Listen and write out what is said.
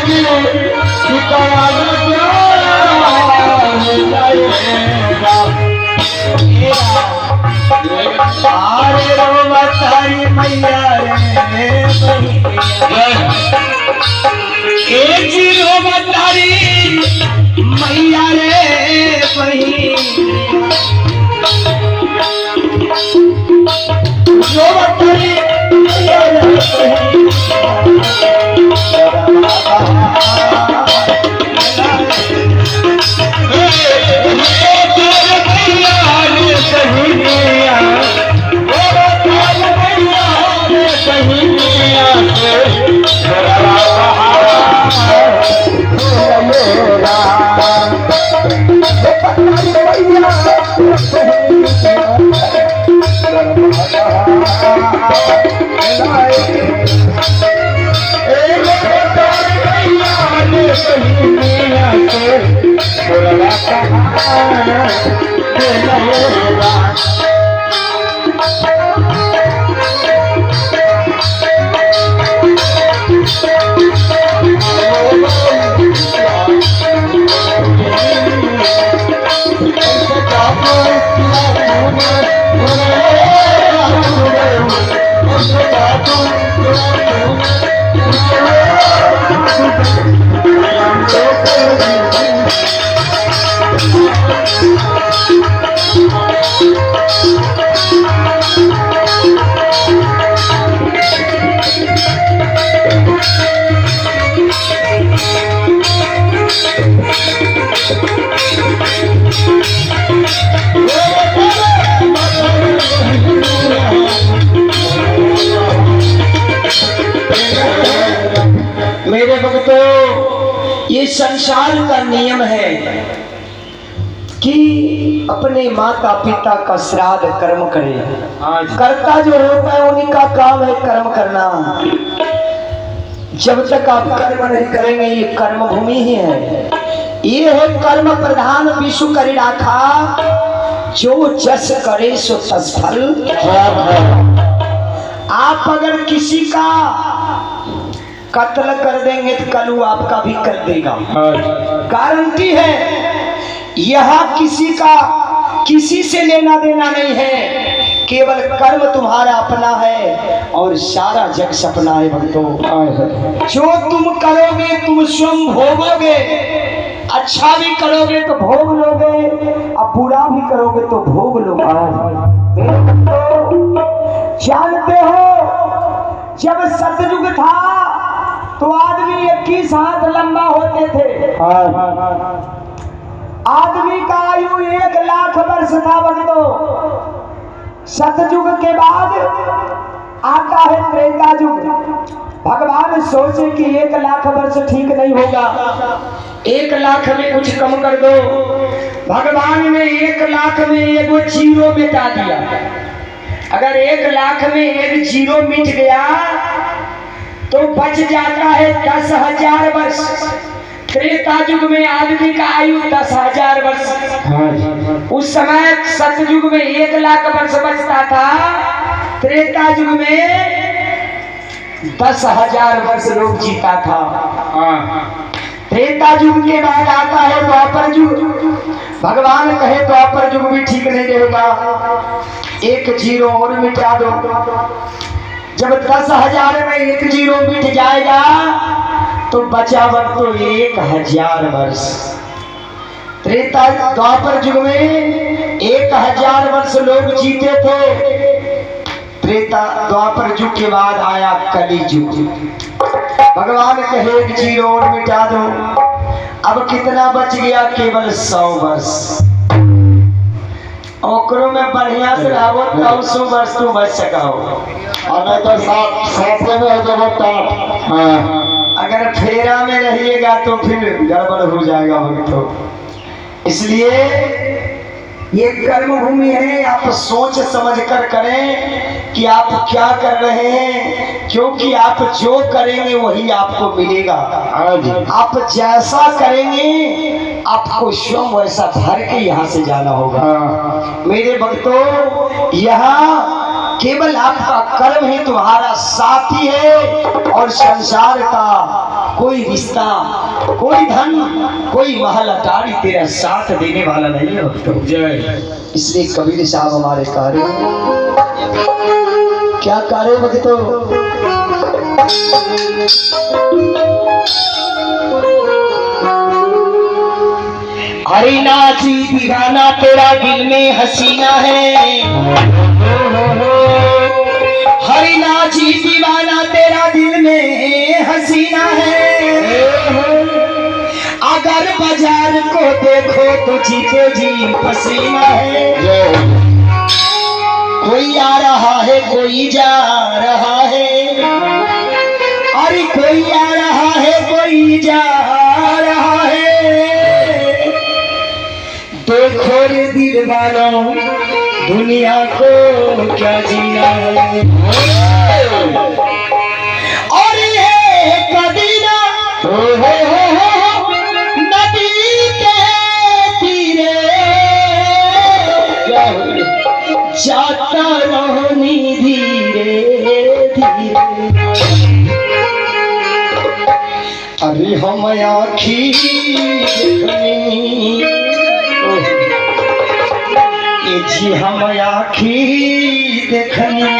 अरे रो बताई मैया रे एक जीरो बताई मैया रे जो बताई मैया रे मेरे भक्तों, ये संसार का नियम है कि अपने माता पिता का श्राद्ध कर्म करे। कर्ता जो होता है उन्हीं का काम है कर्म करना। जब तक आप कर्म नहीं करेंगे ये कर्म भूमि ही है। ये है कर्म प्रधान विश्व करी राखा, जो जस करे सो तस फल। आप अगर किसी का कत्ल कर देंगे तो कल वो आपका भी कर देगा, गारंटी है। यहाँ किसी से लेना देना नहीं है, केवल कर्म तुम्हारा अपना है और सारा जग सपना है। भक्तों, जो तुम करोगे तुम स्वयं भोगोगे। अच्छा भी करोगे तो भोग लोगे, और बुरा भी करोगे तो भोग लोगे। जानते हो जब सतयुग था तो आदमी 21 हाथ लंबा होते थे। आदमी का आयु 1 लाख वर्ष था। भक्तों, सतयुग के बाद आता है त्रेता युग। भगवान सोचे कि 1 लाख वर्ष ठीक नहीं होगा, 1 लाख में कुछ कम कर दो। भगवान ने 1 लाख में एगो जीरो मिटा दिया। अगर 1 लाख में एक जीरो मिट गया तो बच जाता है 10,000 वर्ष। त्रेता युग में आदमी का आयु 10,000 वर्ष। उस समय सतयुग में 1 लाख वर्ष बचता था, त्रेता युग में 10,000 वर्ष लोग जीता था। त्रेता युग के बाद आता है द्वापर युग। भगवान कहे द्वापर युग भी ठीक नहीं रहेगा, 1 जीरो और मिटा दो। जब 10,000 में 1 जीरो मिट जाएगा तो बचा वक्त तो 1,000 वर्ष। त्रेता द्वापर युग में 1,000 वर्ष लोग जीते थे। त्रेता द्वापर युग के बाद आया कली युग। भगवान कहे 1 जीरो और मिटा दो। अब कितना बच गया? केवल 100 वर्ष। ओकरों में बढ़िया से रहो तो 100 वर्ष तू बच सका हो। अगर तो साथ में अगर फेरा में रहिएगा तो फिर गड़बड़ हो जाएगा भक्तों। इसलिए ये कर्म भूमि है, आप सोच समझ कर करें कि आप क्या कर रहे हैं, क्योंकि आप जो करेंगे वही आपको मिलेगा। आप जैसा करेंगे आपको स्वयं वैसा भर के यहाँ से जाना होगा। मेरे भक्तों, यहाँ केवल आपका कर्म ही तुम्हारा साथी है और संसार का कोई रिश्ता, कोई धन, कोई महल अटारी तेरा साथ देने वाला नहीं है भक्तों। जय। इसलिए कबीर साहब हमारे कार्य क्या कार्य भक्तों? हरी नाची दीवाना तेरा दिल में हसीना है, हरी नाची दीवाना तेरा दिल में हसीना है। अगर बाजार को देखो तो जीते जी पसीना है। कोई आ रहा है कोई जा रहा है, अरे कोई आ रहा है कोई जा रहा है। देखो रे दिल वालों दुनिया को क्या जीना है। और ये कबीरा नदी के तीरे जाता रहनी धीरे धीरे। अरे हम आँखी देखनी, जी हम आँखी देखनी,